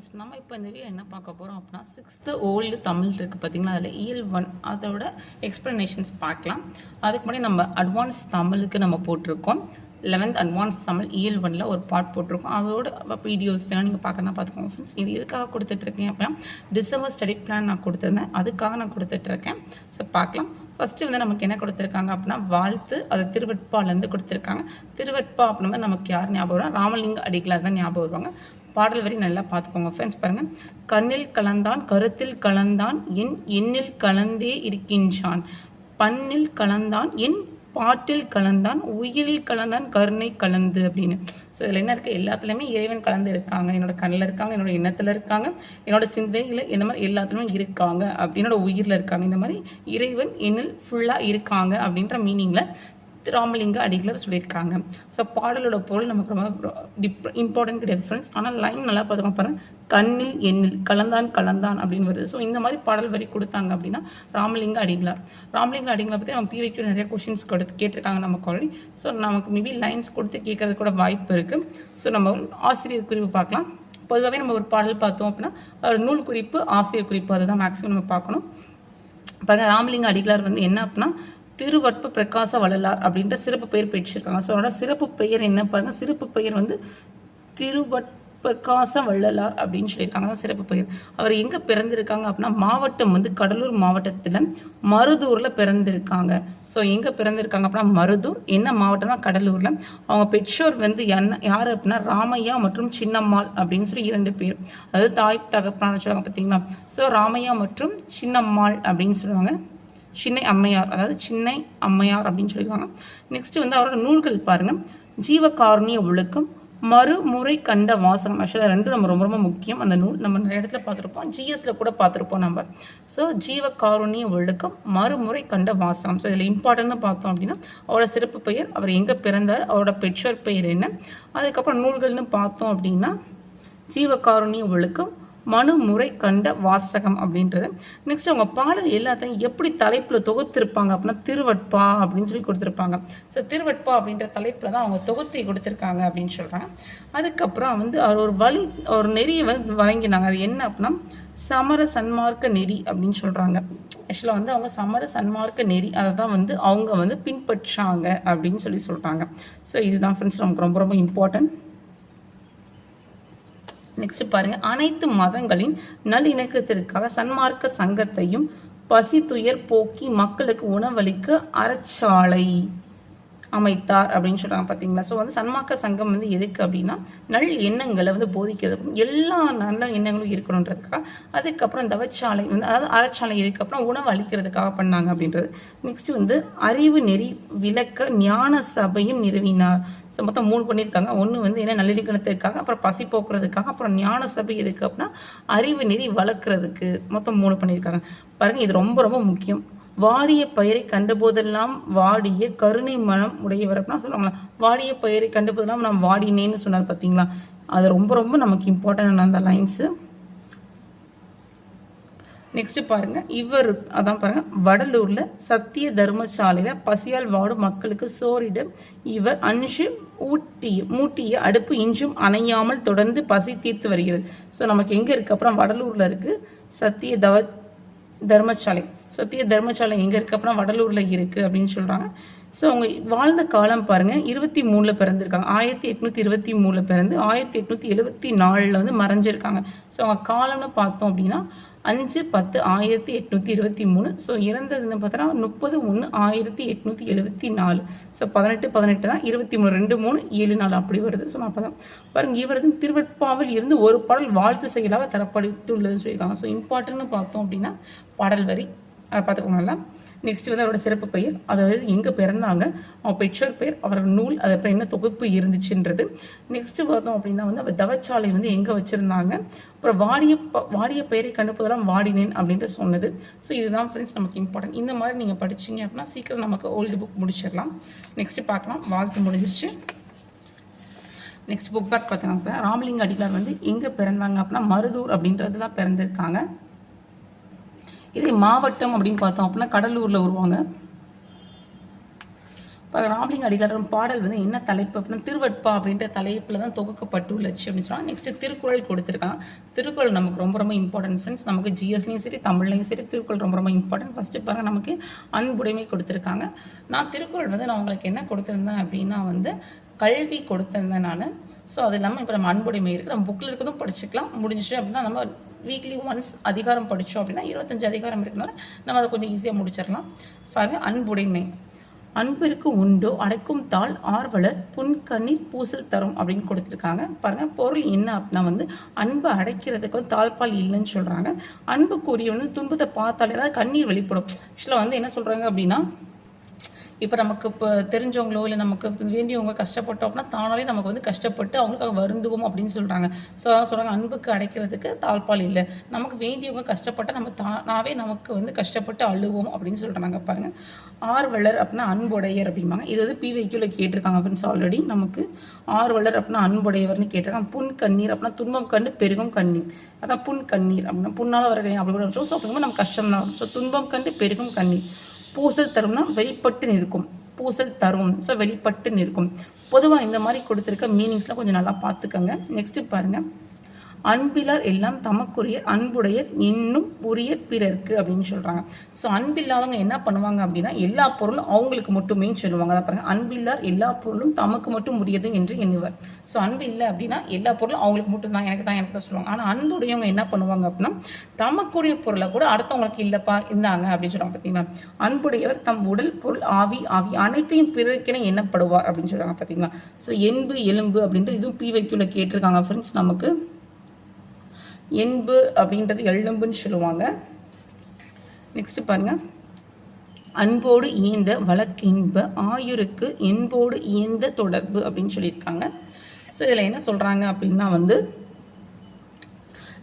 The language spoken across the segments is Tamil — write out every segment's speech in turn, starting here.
நம்ம இப்போ இந்த வீடியோ என்ன பார்க்க போகிறோம் அப்படின்னா 6th ஓல்டு தமிழ் இருக்குது பார்த்திங்களா, அதில் இயல் 1 அதோட எக்ஸ்ப்ளனேஷன்ஸ் பார்க்கலாம். அதுக்கு முன்னாடி நம்ம அட்வான்ஸ் தமிழுக்கு நம்ம போட்டிருக்கோம். 11th அட்வான்ஸ் தமிழ் இயல் 1ல் ஒரு பார்ட் போட்டிருக்கோம். அதோட வீடியோஸ் வேணால் நீங்கள் பார்க்கணும் பார்த்துக்கோங்க ஃப்ரெண்ட்ஸ். இது எதுக்காக கொடுத்துட்ருக்கேன் அப்படின்னா டிசம்பர் ஸ்டடி பிளான் நான் கொடுத்துருந்தேன், அதுக்காக நான் கொடுத்துட்ருக்கேன். ஸோ பார்க்கலாம். ஃபஸ்ட்டு வந்து நமக்கு என்ன கொடுத்துருக்காங்க அப்படின்னா வாழ்த்து, அது திருவெட்பாலேருந்து கொடுத்துருக்காங்க. திருவெட்பா அப்படின்னா நமக்கு யார் ஞாபகம் வரும்? ராமலிங்க அடிகளார் தான் ஞாபகம் வருவாங்க. பாடல் வரி நல்லா பார்த்துக்கோங்க ஃப்ரெண்ட்ஸ். பாருங்கள், கண்ணில் கலந்தான் கருத்தில் கலந்தான் என் எண்ணில் கலந்தே இருக்கின்றான், பண்ணில் கலந்தான் என் பாட்டில் கலந்தான் உயிரில் கலந்தான் கருணை கலந்து அப்படின்னு. ஸோ இதில் என்ன இருக்குது? எல்லாத்துலேயுமே இறைவன் கலந்து இருக்காங்க. என்னோட கண்ணில் இருக்காங்க, என்னோட எண்ணத்தில் இருக்காங்க, என்னோட சிந்தையில் இந்த மாதிரி எல்லாத்துலேயுமே இருக்காங்க, என்னோட உயிரில் இருக்காங்க. இந்த மாதிரி இறைவன் என்னில் ஃபுல்லாக இருக்காங்க அப்படின்ற மீனிங்கில் ராமலிங்க அடிகளார் சொல்லியிருக்காங்க. ஸோ பாடலோட பொருள் நமக்கு ரொம்ப இம்பார்ட்டன்ட் கிடையாது ஃப்ரெண்ட்ஸ். ஆனால் லைன் நல்லா பார்த்துக்கோங்க பாருங்கள், கண்ணில் எண்ணில் கலந்தான் கலந்தான் அப்படின்னு வருது. ஸோ இந்த மாதிரி பாடல் வரி கொடுத்தாங்க அப்படின்னா ராமலிங்க அடிகளார் பற்றி நம்ம பிவைக்கு நிறைய கொஷின்ஸ் கேட்டிருக்காங்க நமக்கு ஆல்ரெடி. ஸோ நமக்கு மேபி லைன்ஸ் கொடுத்து கேட்கறது கூட வாய்ப்பு இருக்குது. ஸோ நம்ம ஆசிரியர் குறிப்பு பார்க்கலாம். பொதுவாகவே நம்ம ஒரு பாடல் பார்த்தோம் அப்படின்னா ஒரு நூல் குறிப்பு, ஆசிரியர் குறிப்பு, அதுதான் மேக்ஸிமம் நம்ம பார்க்கணும். பாருங்கள், ராமலிங்க அடிகளார் வந்து என்ன அப்படின்னா திருவட்ப பிரகாச வள்ளலார் அப்படின்ற சிறப்பு பெயர் பெற்றிருக்காங்க. ஸோ அதோட சிறப்பு பெயர் என்ன பாருங்கள், சிறப்பு பெயர் வந்து திருவட்பிரகாச வள்ளலார் அப்படின்னு சொல்லியிருக்காங்க. சிறப்பு பெயர். அவர் எங்கே பிறந்திருக்காங்க அப்படின்னா மாவட்டம் வந்து கடலூர் மாவட்டத்தில் மருதூரில் பிறந்திருக்காங்க. ஸோ எங்கே பிறந்திருக்காங்க அப்படின்னா மருதூர், என்ன மாவட்டம்னா கடலூரில். அவங்க பெற்றோர் வந்து யார் அப்படின்னா ராமையா மற்றும் சின்னம்மாள் அப்படின்னு சொல்லி 2 பேர், அதாவது தாய் தகப்பனான்னு சொல்லுவாங்க பார்த்தீங்களா. ஸோ ராமையா மற்றும் சின்னம்மாள் அப்படின்னு சொல்லுவாங்க. சின்னை அம்மையார், அதாவது சின்னை அம்மையார் அப்படின்னு சொல்லியிருக்காங்க. நெக்ஸ்ட் வந்து அவரோட நூல்கள் பாருங்கள், ஜீவகாருண்ய ஒழுக்கம், மறுமுறை கண்ட வாசகம். ஆக்சுவலாக 2 நம்ம ரொம்ப ரொம்ப முக்கியம். அந்த நூல் நம்ம நிறைய இடத்துல பார்த்துருப்போம், ஜிஎஸ்ல கூட பார்த்துருப்போம் நம்ம. ஸோ ஜீவகாருண்ய ஒழுக்கம், மறுமுறை கண்ட வாசகம். ஸோ இதில் இம்பார்ட்டன்ட்னு பார்த்தோம் அப்படின்னா அவரோட சிறப்பு பெயர், அவர் எங்கே பிறந்தார், அவரோட பெற்றோர் பெயர் என்ன, அதுக்கப்புறம் நூல்கள்னு பார்த்தோம் அப்படின்னா ஜீவகாருண்ய ஒழுக்கம், மனுமுறை கண்ட வாசகம் அப்படின்றது. நெக்ஸ்ட் அவங்க பாடல் எல்லாத்தையும் எப்படி தலைப்பில் தொகுத்திருப்பாங்க அப்படின்னா திருவட்பா அப்படின்னு சொல்லி கொடுத்துருப்பாங்க. ஸோ திருவட்பா அப்படின்ற தலைப்பில் தான் அவங்க தொகுத்து கொடுத்துருக்காங்க அப்படின்னு சொல்கிறாங்க. அதுக்கப்புறம் வந்து அவர் ஒரு நெறியை வந்து வழங்கினாங்க. அது என்ன அப்படின்னா சமர சன்மார்க்க நெறி அப்படின்னு சொல்கிறாங்க. ஆக்சுவலாக வந்து அவங்க சமர சன்மார்க்க நெறி அதை தான் வந்து அவங்க வந்து பின்பற்றாங்க அப்படின்னு சொல்லி சொல்கிறாங்க. ஸோ இதுதான் ஃப்ரெண்ட்ஸ் நமக்கு ரொம்ப ரொம்ப இம்பார்ட்டன்ட். நெக்ஸ்ட் பாருங்க, அனைத்து மதங்களின் நல்லிணக்கத்திற்காக சன்மார்க்க சங்கத்தையும் பசி துயர் போக்கி மக்களுக்கு உணவளிக்க அறச்சாலை அமைத்தார் அப்படின்னு சொல்கிறாங்க பார்த்தீங்களா. ஸோ வந்து சன்மார்க்க சங்கம் வந்து எதுக்கு அப்படின்னா நல் எண்ணங்களை வந்து போதிக்கிறதுக்கும் எல்லா நல்ல எண்ணங்களும் இருக்கணுன்றதுக்காக. அதுக்கப்புறம் தவச்சாலை வந்து அதாவது அறச்சாலை இதுக்கப்புறம் உணவு அளிக்கிறதுக்காக பண்ணாங்க அப்படின்றது. நெக்ஸ்ட் வந்து அறிவு நெறி விளக்க ஞான சபையும் நிறுவினார். ஸோ மொத்தம் 3 பண்ணியிருக்காங்க. ஒன்று வந்து என்ன நல்லிணக்கத்திற்காக, அப்புறம் பசி போக்குறதுக்காக, அப்புறம் ஞான சபை எதுக்கு அப்படின்னா அறிவு நெறி வளர்க்குறதுக்கு. மொத்தம் 3 பண்ணியிருக்காங்க பாருங்கள். இது ரொம்ப ரொம்ப முக்கியம். வாடிய பயிரை கண்டபோதெல்லாம் வாடிய கருணை மனம் உடையவர் அப்படின்னா சொல்லுவாங்களா, வாடிய பயிரை கண்டபோதெல்லாம் நான் வாடினேன்னு சொன்னார் பார்த்தீங்களா. அது ரொம்ப ரொம்ப நமக்கு இம்பார்ட்டன்ட் அந்த லைன்ஸு. நெக்ஸ்ட் பாருங்க, இவர் அதான் பாருங்க, வடலூர்ல சத்திய தர்மசாலையில பசியால் வாடும் மக்களுக்கு சோறிட இவர் அன்று மூட்டிய அடுப்பு இன்றும் அணையாமல் தொடர்ந்து பசி தீர்த்து வருகிறது. ஸோ நமக்கு எங்கே இருக்குது அப்புறம் வடலூரில் இருக்குது சத்திய தர்மசாலை. சத்திய தர்மசாலை எங்கே இருக்குது அப்புறம் வடலூரில் இருக்குது அப்படின்னு சொல்கிறாங்க. ஸோ அவங்க வாழ்ந்த காலம் பாருங்கள் 23ல் பிறந்திருக்காங்க. 1823ல் பிறந்து 1874 வந்து மறைஞ்சிருக்காங்க. ஸோ அவங்க காலம்னு பார்த்தோம் அப்படின்னா 5/10/1823. ஸோ இறந்ததுன்னு பார்த்தோன்னா 30/1/1874. ஸோ 18 தான் 23 2 3 7 4 அப்படி வருது. ஸோ 40 தான் பாருங்கள். இவரது திருவட்பாவில் இருந்து ஒரு பாடல் வாழ்த்து செயலாக தரப்பட்டுள்ளதுன்னு சொல்லியிருக்காங்க. ஸோ இம்பார்ட்டன்ட்னு பார்த்தோம் அப்படின்னா பாடல் வரி அதை பார்த்துக்கோங்களா. நெக்ஸ்ட் வந்து அவரோட சிறப்பு பெயர், அதாவது எங்கே பிறந்தாங்க, அவங்க பெற்றோர் பெயர், அவரோட நூல், அது அப்புறம் என்ன தொகுப்பு இருந்துச்சுன்றது. நெக்ஸ்ட்டு பார்த்தோம் அப்படின்னா வந்து அவர் தவச்சாலை வந்து எங்கே வச்சுருந்தாங்க, அப்புறம் வாடிய பெயரை கண்டுபோதெல்லாம் வாடினேன் அப்படின்ட்டு சொன்னது. ஸோ இதுதான் ஃப்ரெண்ட்ஸ் நமக்கு இம்பார்ட்டன்ட். இந்த மாதிரி நீங்கள் படிச்சிங்க அப்படின்னா சீக்கிரம் நமக்கு ஓல்டு புக் முடிச்சிடலாம். நெக்ஸ்ட்டு பார்க்கலாம், வாழ்த்து முடிஞ்சிருச்சு. நெக்ஸ்ட் புக் பேக் பார்த்தீங்கன்னா ராமலிங்க அடிகளார் வந்து எங்கே பிறந்தாங்க அப்படின்னா மருதூர் அப்படின்றதுலாம் பிறந்திருக்காங்க. இதே மாவட்டம் அப்படின்னு பார்த்தோம் அப்படின்னா கடலூரில் வருவாங்க. ராமலிங்க அடிகளார் பாடல் வந்து என்ன தலைப்பு அப்படின்னா திருவட்பா அப்படின்ற தலைப்பில் தான் தொகுக்கப்பட்டுள்ளச்சு அப்படின்னு சொன்னால் நெக்ஸ்ட் திருக்குறள் கொடுத்துருக்காங்க. திருக்குறள் நமக்கு ரொம்ப ரொம்ப இம்பார்ட்டன்ட் ஃப்ரெண்ட்ஸ். நமக்கு ஜிஎஸ்லையும் சரி தமிழ்லையும் சரி திருக்குறள் ரொம்ப ரொம்ப இம்பார்ட்டன்ட். ஃபஸ்ட்டு பாருங்கள் நமக்கு அன்புடைமை கொடுத்துருக்காங்க. நான் திருக்குறள் வந்து நான் உங்களுக்கு என்ன கொடுத்துருந்தேன் அப்படின்னா வந்து கல்வி கொடுத்துருந்தேன் நான். ஸோ அது இல்லாமல் இப்போ நம்ம அன்புடைமை இருக்குது, நம்ம புக்கில் இருக்கிறதும் படிச்சுக்கலாம். முடிஞ்சிச்சு அப்படின்னா நம்ம வீக்லி ஒன்ஸ் அதிகாரம் படித்தோம் அப்படின்னா 25 அதிகாரம் இருக்கனால நம்ம அதை கொஞ்சம் ஈஸியாக முடிச்சிடலாம். பாருங்க அன்புடைமை. அன்பிற்கு உண்டோ அடைக்கும் தாள் ஆர்வலர் புன்கண்ணீர் பூசல் தரும் அப்படின்னு கொடுத்துருக்காங்க. பாருங்கள் பொருள் என்ன அப்படின்னா வந்து அன்பை அடைக்கிறதுக்கு வந்து தாழ்பால் இல்லைன்னு சொல்கிறாங்க. அன்புக்குரிய வந்து துன்பத்தை பார்த்தாலே ஏதாவது கண்ணீர் வெளிப்படும். ஆக்சுவலாக வந்து என்ன சொல்கிறாங்க அப்படின்னா இப்போ நமக்கு இப்போ தெரிஞ்சவங்களோ இல்லை நமக்கு வேண்டியவங்க கஷ்டப்பட்டோம் அப்படின்னா தானாலே நமக்கு வந்து கஷ்டப்பட்டு அவங்களுக்காக வருந்துவோம் அப்படின்னு சொல்கிறாங்க. ஸோ அதான் சொல்கிறாங்க அன்புக்கு அடைக்கிறதுக்கு தாழ்பால் இல்லை, நமக்கு வேண்டியவங்க கஷ்டப்பட்டால் நம்ம தானாவே நமக்கு வந்து கஷ்டப்பட்டு அழுவோம் அப்படின்னு சொல்கிறாங்க. பாருங்கள் ஆர்வலர் அப்படின்னா அன்புடையர் அப்படிம்பாங்க. இது வந்து பிவைக்யூவில் கேட்டிருக்காங்க ஃப்ரெண்ட்ஸ். ஆல்ரெடி நமக்கு ஆர்வலர் அப்படின்னா அன்புடையவர்னு கேட்டிருக்காங்க. புன் கண்ணீர் அப்படின்னா துன்பம் கண்டு பெருகும் கண்ணீர், அதான் புன் கண்ணீர் அப்படின்னா புண்ணால் வர அப்படி கூட வச்சோம். ஸோ அப்படிங்கும்போது நம்ம கஷ்டம் தான். ஸோ துன்பம் கண்டு பெருகும் கண்ணீர். பூசல் தரும்னா வெளிப்பட்டு நிற்கும், பூசல் தரும். ஸோ வெளிப்பட்டு நிற்கும். பொதுவாக இந்த மாதிரி கொடுத்துருக்க மீனிங்ஸ்லாம் கொஞ்சம் நல்லா பார்த்துக்கோங்க. நெக்ஸ்ட்டு பாருங்கள் அன்பிலார் எல்லாம் தமக்குரிய அன்புடையர் இன்னும் உரிய பிறர்க்கு அப்படின்னு சொல்கிறாங்க. ஸோ அன்பில்லாதவங்க என்ன பண்ணுவாங்க அப்படின்னா எல்லா பொருளும் அவங்களுக்கு மட்டுமே சொல்லுவாங்க. அதை பாருங்கள் அன்பில்லார் எல்லா பொருளும் தமக்கு மட்டும் உரியது என்று எண்ணுவர். ஸோ அன்பு இல்லை அப்படின்னா எல்லா பொருளும் அவங்களுக்கு மட்டும் தான், எனக்கு தான் சொல்லுவாங்க. ஆனால் அன்புடையவங்க என்ன பண்ணுவாங்க அப்படின்னா தமக்குரிய பொருளை கூட அடுத்தவங்களுக்கு இல்லைப்பா இருந்தாங்க அப்படின்னு சொல்லுவாங்க. பார்த்தீங்களா அன்புடையவர் தம் உடல் பொருள் ஆவி ஆகி அனைத்தையும் பிறர்க்கென எண்ணப்படுவார் அப்படின்னு சொல்கிறாங்க. பார்த்தீங்களா ஸோ என்பு எலும்பு அப்படின்ட்டு இதுவும் பிவைக்யூவில் கேட்டிருக்காங்க ஃப்ரெண்ட்ஸ். நமக்கு என்பு அப்படின்றது எலும்புன்னு சொல்லுவாங்க. நெக்ஸ்ட் பாருங்க அன்போடு இயந்த வழக்கின்ப ஆயுருக்கு என்போடு இயந்த தொடர்பு அப்படின்னு சொல்லியிருக்காங்க. ஸோ இதில் என்ன சொல்கிறாங்க அப்படின்னா வந்து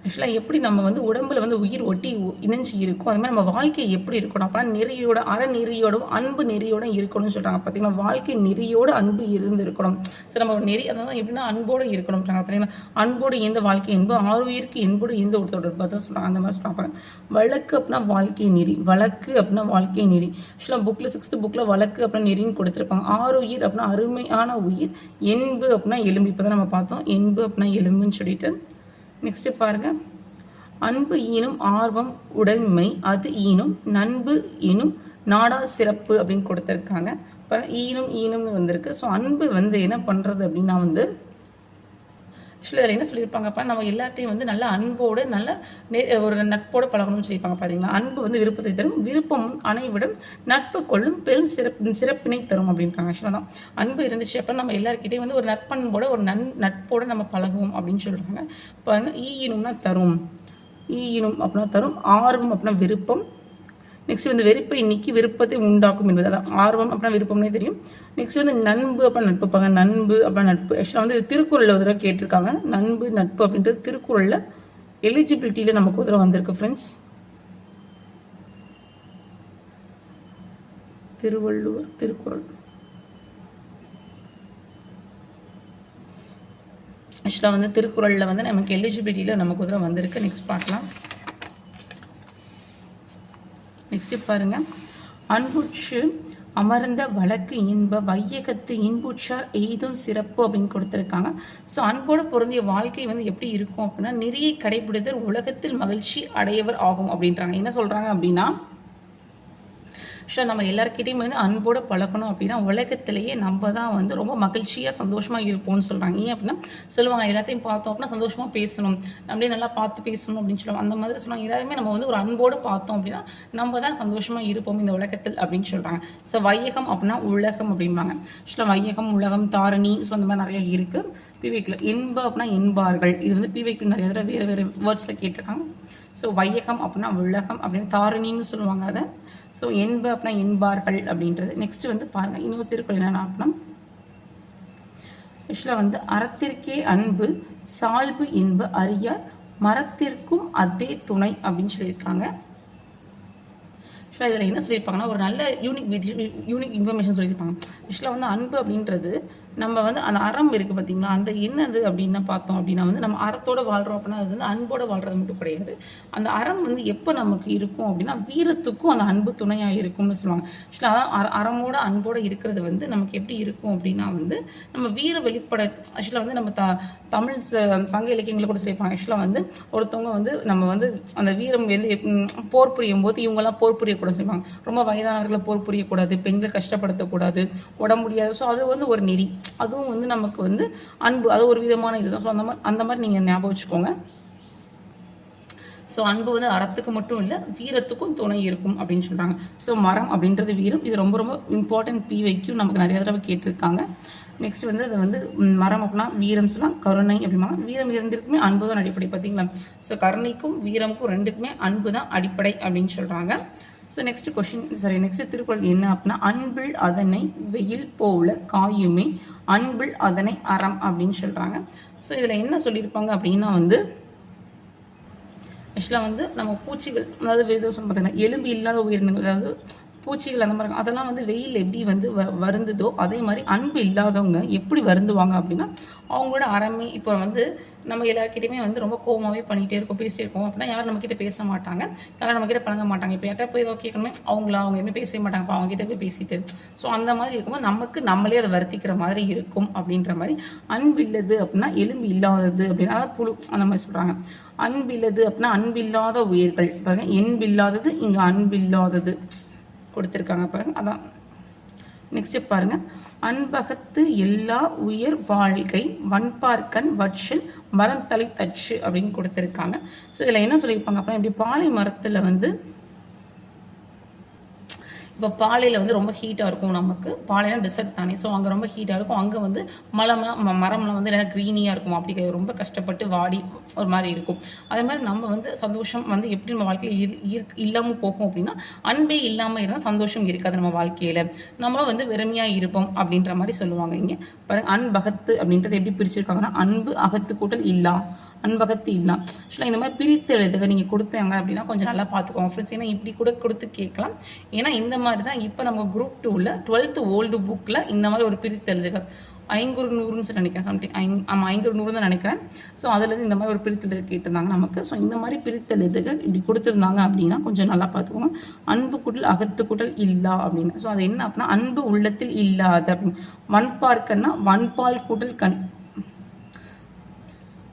ஆக்சுவலாக எப்படி நம்ம வந்து உடம்புல வந்து உயிர் ஒட்டி இணைஞ்சி இருக்கும் அது மாதிரி நம்ம வாழ்க்கை எப்படி இருக்கணும் அப்படின்னா நெறியோட அறநெறியோடும் அன்பு நெறியோடும் இருக்கணும்னு சொல்கிறாங்க. பார்த்தீங்கன்னா வாழ்க்கை நெறியோடு அன்பு இருந்து இருக்கணும். ஸோ நம்ம ஒரு நெறி அதான் எப்படின்னா அன்போடு இருக்கணும். பார்த்தீங்கன்னா அன்போடு எந்த வாழ்க்கை என்பது ஆறுயிருக்கு என்போடு எந்த ஒரு தொடர்பு தான் சொல்கிறாங்க. அந்த மாதிரி சொல்கிறாங்க. வழக்கு அப்படின்னா வாழ்க்கை நெறி, வழக்கு அப்படின்னா வாழ்க்கை நெறி. ஆக்சுவலாக புக்கில் 6th புக்கில் வழக்கு அப்படின்னா நெறின்னு கொடுத்துருப்பாங்க. ஆறுயிர் அப்படின்னா அருமையான உயிர், என்பு அப்படின்னா எலும்பு. இப்போ தான் நம்ம பார்த்தோம் என்பு அப்படின்னா எலும்புன்னு சொல்லிட்டு. நெக்ஸ்ட்டு பாருங்கள் அன்பு ஈனும் ஆர்வம் உடைமை அது ஈனும் நண்பு ஈனும் நாடா சிறப்பு அப்படின்னு கொடுத்துருக்காங்க. இப்போ ஈனும்னு வந்திருக்கு. ஸோ அன்பு வந்து என்ன பண்ணுறது அப்படின்னா வந்து ஆக்சுவலி அதில் என்ன சொல்லியிருப்பாங்கப்பா நம்ம எல்லாத்தையும் வந்து நல்ல அன்போடு நல்ல ஒரு நட்போடு பழகணும்னு சொல்லியிருப்பாங்க. பார்த்தீங்களா அன்பு வந்து விருப்பத்தை தரும், விருப்பம் அனைவிடம் நட்பு கொள்ளும் பெரும் சிறப்பினை தரும் அப்படின்றாங்க. ஆக்சுவலாக தான் அன்பு இருந்துச்சு அப்போ நம்ம எல்லாருக்கிட்டையும் வந்து ஒரு நட்பண்போட ஒரு நட்போடு நம்ம பழகுவோம் அப்படின்னு சொல்கிறாங்க. பாருங்க ஈனும்னா தரும், ஈனும் அப்படின்னா தரும், ஆர்வம் அப்படின்னா விருப்பம். நெக்ஸ்ட் வந்து வெறுப்பை நீக்கி விருப்பத்தை உண்டாக்கும் என்பது அதான் ஆர்வம் அப்படின்னா விருப்பம்னே தெரியும். நெக்ஸ்ட் வந்து நண்பு அப்படின்னா நட்புப்பாங்க, நண்பு அப்படின்னா நட்பு. ஆக்சுவலாக வந்து திருக்குறளில் ஒரு தடவை கேட்டிருக்காங்க. நண்பு நட்பு அப்படின்றது திருக்குறளில் எலிஜிபிலிட்டியில் நமக்கு ஒரு தடவை வந்திருக்கு ஃப்ரெண்ட்ஸ். திருவள்ளுவர் திருக்குறள் ஆக்சுவலாக வந்து திருக்குறளில் வந்து நமக்கு எலிஜிபிலிட்டியில் நமக்கு ஒரு தடவை வந்திருக்கு. நெக்ஸ்ட் பார்க்கலாம். நெக்ஸ்ட் பாருங்க அன்புற்று அமர்ந்த வழக்கு இன்ப வையகத்து இன்புற்றார் எய்தும் சிறப்பு அப்படின்னு கொடுத்துருக்காங்க. ஸோ அன்போடு பொருந்திய வாழ்க்கை வந்து எப்படி இருக்கும் அப்படின்னா நிறைய கடைபிடித்தல் உலகத்தில் மகிழ்ச்சி அடையவர் ஆகும் அப்படின்றாங்க. என்ன சொல்கிறாங்க அப்படின்னா ஸோ நம்ம எல்லாருக்கிட்டையும் வந்து அன்போடு பழக்கணும் அப்படின்னா உலகத்திலேயே நம்ம தான் வந்து ரொம்ப மகிழ்ச்சியாக சந்தோஷமாக இருப்போம்னு சொல்கிறாங்க. ஏன் அப்படின்னா சொல்லுவாங்க எல்லாத்தையும் பார்த்தோம் அப்படின்னா சந்தோஷமாக பேசணும், நம்மளே நல்லா பார்த்து பேசணும் அப்படின்னு சொல்லுவாங்க. அந்த மாதிரி சொல்லுவாங்க. எல்லாருமே நம்ம வந்து ஒரு அன்போடு பார்த்தோம் அப்படின்னா நம்ம தான் சந்தோஷமாக இருப்போம் இந்த உலகத்தில் அப்படின்னு சொல்கிறாங்க. ஸோ வையகம் அப்படின்னா உலகம் அப்படிம்பாங்க. ஆக்சுவலாக வையகம் உலகம் தாரணி ஸோ அந்த மாதிரி நிறைய இருக்குது. பிவைக்கில் என்ப அப்படின்னா என்பார்கள். இது வந்து பிவைக்கில் நிறைய தடவை வேறு வேறு வேர்ட்ஸில் கேட்டிருக்காங்க. ஸோ வையகம் அப்படின்னா உலகம் அப்படின்னு தாரணின்னு சொல்லுவாங்க அதை. ஸோ என்ப அப்படின்னா என்பார்கள் அப்படின்றது. நெக்ஸ்ட் வந்து பாருங்கள் இன்னொரு திருக்குறள் என்னென்ன அப்படின்னா ஆக்சுவலாக வந்து அறத்திற்கே அன்பு சால்பு இன்ப அறியார் மரத்திற்கும் அதே துணை அப்படின்னு சொல்லியிருக்காங்க. ஆக்சுவலாக இதில் என்ன சொல்லியிருப்பாங்கன்னா ஒரு நல்ல யூனிக் இன்ஃபர்மேஷன் சொல்லியிருப்பாங்க. ஆக்சுவலாக வந்து அன்பு அப்படின்றது நம்ம வந்து அந்த அறம் இருக்குது பார்த்தீங்களா, அந்த என்னது அப்படின்னு பார்த்தோம் அப்படின்னா வந்து நம்ம அறத்தோடு வாழ்கிறோம் அப்படின்னா அது வந்து அன்போடு வாழ்கிறது மட்டும் கிடையாது. அந்த அறம் வந்து எப்போ நமக்கு இருக்கும் அப்படின்னா வீரத்துக்கும் அந்த அன்பு துணையாக இருக்கும்னு சொல்லுவாங்க. ஆக்சுவலாக அதான் அறமோட அன்போடு இருக்கிறது வந்து நமக்கு எப்படி இருக்கும் அப்படின்னா வந்து நம்ம வீர வெளிப்பட ஆக்சுவலாக வந்து நம்ம தமிழ் சங்க இலக்கியங்களை கூட சொல்லியிருப்பாங்க. ஆக்சுவலாக வந்து ஒருத்தவங்க வந்து நம்ம வந்து அந்த வீரம் வந்து போர் புரியும் போது இவங்கெல்லாம் போர் புரியக்கூடாது சொல்லுவாங்க. ரொம்ப வயதானவர்களை போர் புரியக்கூடாது, பெண்களை கஷ்டப்படுத்தக்கூடாது, உடம்பு முடியாது. ஸோ அது வந்து ஒரு நெறி, அதுவும் வந்து நமக்கு வந்து அன்பு, அது ஒரு விதமான இதுதான். ஸோ அந்த மாதிரி நீங்கள் ஞாபகம் வச்சுக்கோங்க. ஸோ அன்பு வந்து அறத்துக்கு மட்டும் இல்லை, வீரத்துக்கும் துணை இருக்கும் அப்படின்னு சொல்கிறாங்க. ஸோ மரம் அப்படின்றது வீரம், இது ரொம்ப ரொம்ப இம்பார்ட்டன்ட். PYQ நமக்கு நிறைய தடவை கேட்டிருக்காங்க. நெக்ஸ்ட் வந்து அது வந்து மரம் அப்படின்னா வீரம் சொல்லலாம், கருணை அப்படின்னா வீரம் இரண்டிற்குமே அன்பு தான் அடிப்படை பார்த்தீங்களா. ஸோ கருணைக்கும் வீரமுக்கும் ரெண்டுக்குமே அன்பு தான் அடிப்படை அப்படின்னு சொல்கிறாங்க. ஸோ நெக்ஸ்ட் திருக்குறள் என்ன அப்படின்னா அன்பில் அதனை வெயில் போல காயுமே அன்பில் அதனை அறம் அப்படின்னு சொல்கிறாங்க. ஸோ இதில் என்ன சொல்லியிருப்பாங்க அப்படின்னா வந்து ஆக்சுவலாக வந்து நம்ம பூச்சிகள், அதாவது வேதோசம் பார்த்தீங்கன்னா எலும்பு இல்லாத உயிரினங்கள், அதாவது பூச்சிகள் அந்த மாதிரி அதெல்லாம் வந்து வெயில் எப்படி வந்து வருந்துதோ அதே மாதிரி அன்பு இல்லாதவங்க எப்படி வருந்துவாங்க அப்படின்னா அவங்களோட அறமே. இப்போ வந்து நம்ம எல்லாருக்கிட்டையுமே வந்து ரொம்ப கோவமாகவே பண்ணிகிட்டே இருக்கோம், பேசிகிட்டே இருக்கோம் அப்படின்னா யாரும் நம்மக்கிட்ட பேச மாட்டாங்க, யாரும் நம்மக்கிட்ட பழங்க மாட்டாங்க. இப்போ யார்ட்ட போய் ஏதோ கேட்கணுமே அவங்க எதுவுமே பேசவே மாட்டாங்க, இப்போ அவங்ககிட்ட போய் பேசிட்டு. ஸோ அந்த மாதிரி இருக்கும்போது நம்மளே அதை வருத்திக்கிற மாதிரி இருக்கும் அப்படின்ற மாதிரி. அன்பு இல்லது அப்படின்னா எலும்பு இல்லாதது அப்படின்னா புழு அந்த மாதிரி சொல்கிறாங்க. அன்பில்லது அப்படின்னா அன்பில்லாத உயிர்கள் பாருங்க, என்பில்லாதது இங்கே அன்பில்லாதது கொடுத்துருக்காங்க பாருங்க. அதான் நெக்ஸ்ட் பாருங்க, அன்பகத்து எல்லா உயர் வாழ்க்கை வன்பார்க்கன் வட்சில் மரம் தலை தச்சு அப்படின்னு கொடுத்துருக்காங்க. ஸோ இதில் என்ன சொல்லியிருப்பாங்க அப்படின்னா இப்படி பாலை மரத்தில் வந்து இப்போ பாலையில் வந்து ரொம்ப ஹீட்டாக இருக்கும், நமக்கு பாலைலாம் டெசர்ட் தானே. ஸோ அங்கே ரொம்ப ஹீட்டாக இருக்கும், அங்கே வந்து மரம்லாம் வந்து எல்லாம் க்ரீனியாக இருக்கும், அப்படி ரொம்ப கஷ்டப்பட்டு வாடி ஒரு மாதிரி இருக்கும். அதே மாதிரி நம்ம வந்து சந்தோஷம் வந்து எப்படி நம்ம வாழ்க்கையில் இல்லாமல் போகும் அப்படின்னா அன்பே இல்லாமல் இருந்தால் சந்தோஷம் இருக்காது நம்ம வாழ்க்கையில், நம்மளும் வந்து வெறுமையாக இருப்போம் அப்படின்ற மாதிரி சொல்லுவாங்க. இங்கே பாருங்கள், அன்பகத்து அப்படின்றது எப்படி பிரிச்சிருக்காங்கன்னா அன்பு அகத்து கூட்டல் இல்லா, அன்பகத்து இல்லா. ஆக்சுவலாக இந்த மாதிரி பிரித்து எழுதுக நீங்கள் கொடுத்தாங்க அப்படின்னா கொஞ்சம் நல்லா பார்த்துக்கோங்க ஃப்ரெண்ட்ஸ். ஏன்னா இப்படி கூட கொடுத்து கேட்கலாம். ஏன்னா இந்த மாதிரி தான் இப்போ நம்ம குரூப் 2ல் 12th ஓல்டு புக்கில் இந்த மாதிரி ஒரு பிரித்து எழுதுக 500 நினைக்கிறேன், சம்திங் ஆமாம் 500 தான் நினைக்கிறேன். ஸோ அதுலேருந்து இந்த மாதிரி ஒரு பிரித்தெழுது கேட்டிருந்தாங்க நமக்கு. ஸோ இந்த மாதிரி பிரித்தெழுதுகள் இப்படி கொடுத்துருந்தாங்க அப்படின்னா கொஞ்சம் நல்லா பார்த்துக்கோங்க. அன்பு கூட்டல் அகத்து கூட்டல் இல்லா அப்படின்னு. ஸோ அது என்ன அப்படின்னா அன்பு உள்ளத்தில் இல்லாத அப்படின்னு. வன்பார்க்கன்னா வன்பால் கூட்டல் கண்,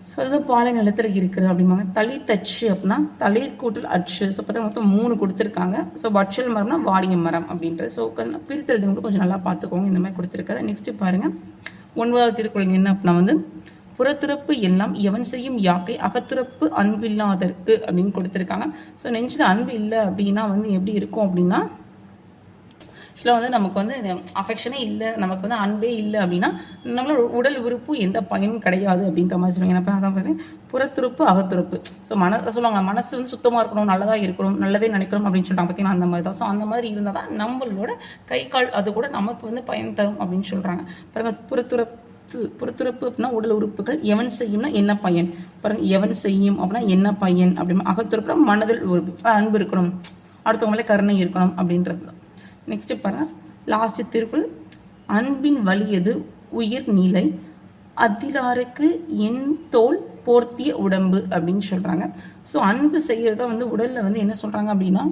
ஸோ அதுதான் பாலை நிலத்தில் இருக்குது அப்படிம்பாங்க. தளி தச்சு அப்படின்னா தளிர் கூட்டல் அச்சு. ஸோ பார்த்தா மொத்தம் 3 கொடுத்துருக்காங்க. ஸோ வட்சல் மரம்னா வாடிய மரம் அப்படின்றது. ஸோ பிரித்தெழுது கூட கொஞ்சம் நல்லா பார்த்துக்கோங்க, இந்த மாதிரி கொடுத்துருக்காது. நெக்ஸ்ட்டு பாருங்கள், 9வது திருக்குறள் என்ன அப்படின்னா வந்து புறத்துறப்பு எல்லாம் எவன் செய்யும் யாக்கை அகத்துறப்பு அன்பில்லாதற்கு அப்படின்னு கொடுத்துருக்காங்க. ஸோ நெஞ்சில் அன்பு இல்லை அப்படின்னா வந்து எப்படி இருக்கும் அப்படின்னா ஆக்சுவலாக வந்து நமக்கு வந்து அஃபெக்ஷனே இல்லை, நமக்கு வந்து அன்பே இல்லை அப்படின்னா நம்மளோட உடல் உறுப்பு எந்த பயனும் கிடையாது அப்படின்ற மாதிரி சொல்லுவாங்க. ஏன்னா அதான் பார்த்தீங்கன்னா புறத்துறுப்பு அகத்துறுப்பு. ஸோ சொல்லுவாங்க மனசு வந்து சுத்தமாக இருக்கணும், நல்லதாக இருக்கணும், நல்லதே நினைக்கணும் அப்படின்னு சொல்கிறாங்க பார்த்தீங்கன்னா அந்த மாதிரி தான். ஸோ அந்த மாதிரி இருந்தால் தான் நம்மளோட கை கால் அது கூட நமக்கு வந்து பயன் தரும் அப்படின்னு சொல்கிறாங்க. பாருங்கள், புறத்துறப்பு அப்படின்னா உடல் உறுப்புகள், எவன் செய்யும்னா என்ன பயன் பாருங்கள், எவன் செய்யும் அப்படின்னா என்ன பயன் அப்படின்னா அகத்துறுப்புனா மனதில் உறுப்பு அன்பு இருக்கணும், அடுத்தவங்களே கருணை இருக்கணும் அப்படின்றது தான். நெக்ஸ்ட்டு பாருங்கள், லாஸ்ட் திருக்குறள் அன்பின் வலியது உயிர் நிலை அதிலாருக்கு என் தோல் போர்த்திய உடம்பு அப்படின்னு சொல்கிறாங்க. ஸோ அன்பு செய்கிறத வந்து உடலில் வந்து என்ன சொல்கிறாங்க அப்படின்னா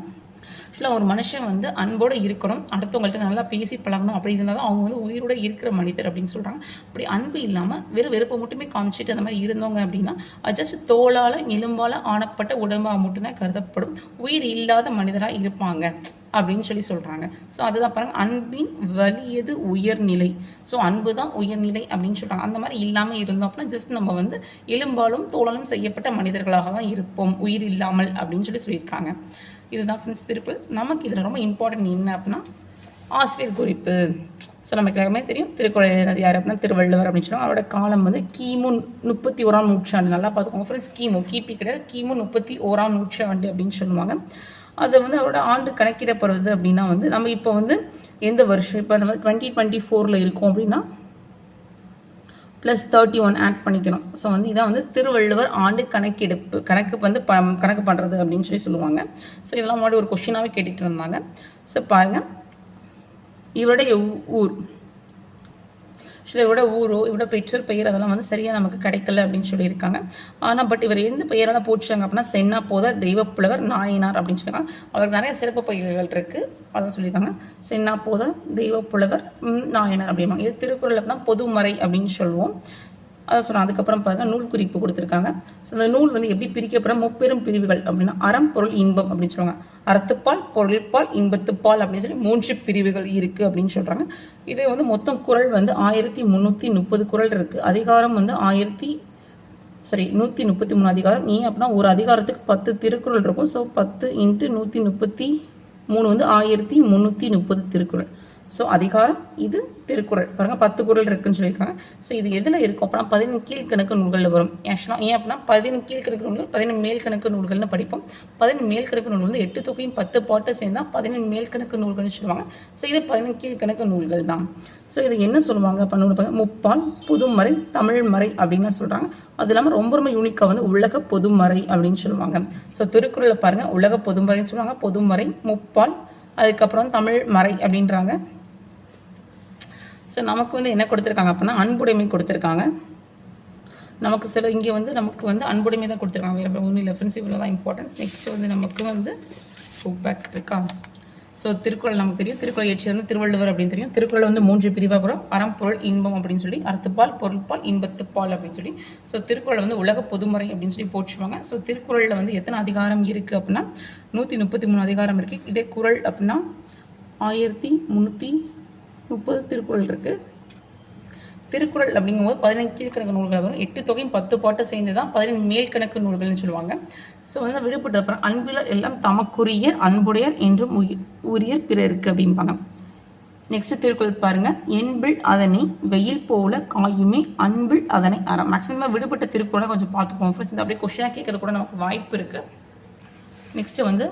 ஆக்சுவலாக ஒரு மனுஷன் வந்து அன்போடு இருக்கணும், அடுத்தவங்கள்ட்ட நல்லா பேசி பழகணும், அப்படி இருந்தால் தான் அவங்க வந்து உயிரோடு இருக்கிற மனிதர் அப்படின்னு சொல்கிறாங்க. அப்படி அன்பு இல்லாமல் வெறுப்பை மட்டுமே காமிச்சிட்டு அந்த மாதிரி இருந்தவங்க அப்படின்னா ஜஸ்ட் தோளால் எலும்பால் ஆனப்பட்ட உடம்பாக மட்டும்தான் கருதப்படும், உயிர் இல்லாத மனிதராக இருப்பாங்க அப்படின்னு சொல்கிறாங்க. ஸோ அதுதான் பாருங்கள், அன்பின் வலியது உயர்நிலை. ஸோ அன்பு தான் உயர்நிலை அப்படின்னு சொல்கிறாங்க. அந்த மாதிரி இல்லாமல் இருந்தோம் அப்படின்னா ஜஸ்ட் நம்ம வந்து எலும்பாலும் தோளாலும் செய்யப்பட்ட மனிதர்களாக தான் இருப்போம், உயிர் இல்லாமல் அப்படின்னு சொல்லியிருக்காங்க. இதுதான் ஃப்ரெண்ட்ஸ் திருக்குறள். நமக்கு இதில் ரொம்ப இம்பார்ட்டன்ட் என்ன அப்படின்னா ஆசிரியர் குறிப்பு. ஸோ நமக்கு எல்லாமே தெரியும் திருக்குறள் எழுதினது யார் அப்படின்னா திருவள்ளுவர் அப்படின்னு சொல்லுவாங்க. அவரோட காலம் வந்து கிமு 31ஆம் நூற்றாண்டு. நல்லா பார்த்துக்கோங்க ஃப்ரெண்ட்ஸ், கிபி கிடையாது, கிமு 31ஆம் நூற்றாண்டு அப்படின்னு சொல்லுவாங்க. அது வந்து அவரோட ஆண்டு கணக்கிடப்படுறது அப்படின்னா வந்து நம்ம இப்போ வந்து எந்த வருஷம் இப்போ நம்ம 2024 இருக்கோம் அப்படின்னா +31 ஆட் பண்ணிக்கணும். ஸோ வந்து இதான் வந்து திருவள்ளுவர் ஆண்டு கணக்கு வந்து கணக்கு பண்ணுறது அப்படின்னு சொல்லுவாங்க. ஸோ இதெல்லாம் முன்னாடி ஒரு கொஸ்டினாகவே கேட்டுட்டு இருந்தாங்க. ஸோ பாருங்கள், இவருடைய ஊர் இவரோட ஊரோ இவரோட பெற்றோர் பெயர் அதெல்லாம் வந்து சரியாக நமக்கு கிடைக்கல அப்படின்னு சொல்லியிருக்காங்க. ஆனால் பட் இவர் எந்த பெயரெல்லாம் போட்டுச்சாங்க அப்படின்னா சென்னா போதர், தெய்வப்புலவர், நாயனார் அப்படின்னு சொல்லியிருக்காங்க. அவருக்கு நிறைய சிறப்பு பெயர்கள் இருக்குது, அதான் சொல்லியிருக்காங்க. சென்னா போதர், தெய்வப்புலவர், நாயனார் அப்படிம்பாங்க. இது திருக்குறள் அப்படின்னா பொதுமறை அப்படின்னு சொல்லுவோம், அதான் சொன்னேன். அதுக்கப்புறம் பாருங்கள் நூல் குறிப்பு கொடுத்துருக்காங்க. ஸோ அந்த நூல் வந்து எப்படி பிரிக்கப்பட முப்பெரும் பிரிவுகள் அப்படின்னா அறம், பொருள், இன்பம் அப்படின்னு சொல்லுவாங்க. அறத்துப்பால், பொருள்பால், இன்பத்துப்பால் அப்படின்னு சொல்லி 3 பிரிவுகள் இருக்குது அப்படின்னு சொல்கிறாங்க. இதே வந்து மொத்தம் குறள் வந்து 1330 குறள் இருக்குது. அதிகாரம் வந்து 133 அதிகாரம். ஏன் அப்படின்னா ஒரு அதிகாரத்துக்கு 10 திருக்குறள் இருக்கும். ஸோ 10 × 133 வந்து 1330 திருக்குறள். ஸோ அதிகாரம் இது திருக்குறள் பாருங்கள் 10 குறள் இருக்குன்னு சொல்லியிருக்காங்க. ஸோ இது எதில் இருக்கும் அப்படின்னா 15 கீழ்கணக்கு நூல்களில் வரும். ஆக்சுவலாக ஏன் அப்படின்னா 15 கீழ்கணக்கு நூல்கள் 15 மேல்கணக்கு நூல்கள்னு படிப்போம். 15 மேல்கணக்கு நூல்கள் வந்து 8 தொகையும் 10 பாட்டு சேர்ந்தால் 15 மேல்கணக்கு நூல்கள்னு சொல்லுவாங்க. ஸோ இது 15 கீழ்கணக்கு நூல்கள் தான். ஸோ இது என்ன சொல்லுவாங்க அப்படின்னு முப்பால், பொதுமறை, தமிழ்மறை அப்படின்னு சொல்கிறாங்க. அது இல்லாமல் ரொம்ப ரொம்ப யூனிக்காக வந்து உலக பொதுமறை அப்படின்னு சொல்லுவாங்க. ஸோ திருக்குறளை பாருங்கள் உலக பொதுமறைன்னு சொல்லுவாங்க, பொதுமறை, முப்பால், அதுக்கப்புறம் தமிழ் மறை அப்படின்றாங்க. ஸோ நமக்கு வந்து என்ன கொடுத்துருக்காங்க அப்படின்னா அன்புடைமை கொடுத்துருக்காங்க. நமக்கு சில இங்கே வந்து நமக்கு வந்து அன்புடைமை தான் கொடுத்துருக்காங்க, வேறு ஒன்றும் இல்லை ஃப்ரெண்ட்ஸ். இவ்வளோ தான் இம்பார்ட்டன்ஸ். நெக்ஸ்ட் வந்து நமக்கு வந்து புக் பேக் இருக்கா. ஸோ திருக்குறள் நமக்கு தெரியும், திருக்குறள் இயற்றியது வந்து திருவள்ளுவர் அப்படின்னு தெரியும். திருக்குறள் வந்து 3 பிரிவாக கூட அறம், பொருள், இன்பம் அப்படின்னு சொல்லி, அறத்துப்பால், பொருள்பால், இன்பத்துப்பால் அப்படின்னு சொல்லி. ஸோ திருக்குறள் வந்து உலக பொதுமறை அப்படின்னு சொல்லி போட்டுருவாங்க. ஸோ திருக்குறளில் வந்து எத்தனை அதிகாரம் இருக்குது அப்படின்னா 133 அதிகாரம் இருக்குது. இதே குறள் அப்படின்னா 1330 திருக்குறள் இருக்குது. திருக்குறள் அப்படிங்கும்போது 15 கீழ்கணக்கு நூல்கள் வரும். 8 தொகையும் 10 பாட்டு சேர்ந்து தான் 15 மேல்கணக்கு நூல்கள்னு சொல்லுவாங்க. ஸோ வந்து விடுபட்ட அப்புறம் அன்பிலர் எல்லாம் தமக்குரியர் அன்புடையர் என்றும் உரியர் பிறருக்கு அப்படிம்பாங்க. நெக்ஸ்ட் திருக்குறள் பாருங்க, என்பில் அதனை வெயில் போல காயுமே அன்பில் அதனை அறம். மேக்ஸிமம் விடுபட்ட திருக்குறளை கொஞ்சம் பார்த்துப்போம் ஃப்ரெண்ட்ஸ். இந்த அப்படியே கொஸ்டினாக கேட்கறது கூட நமக்கு வாய்ப்பு இருக்குது. நெக்ஸ்ட் வந்து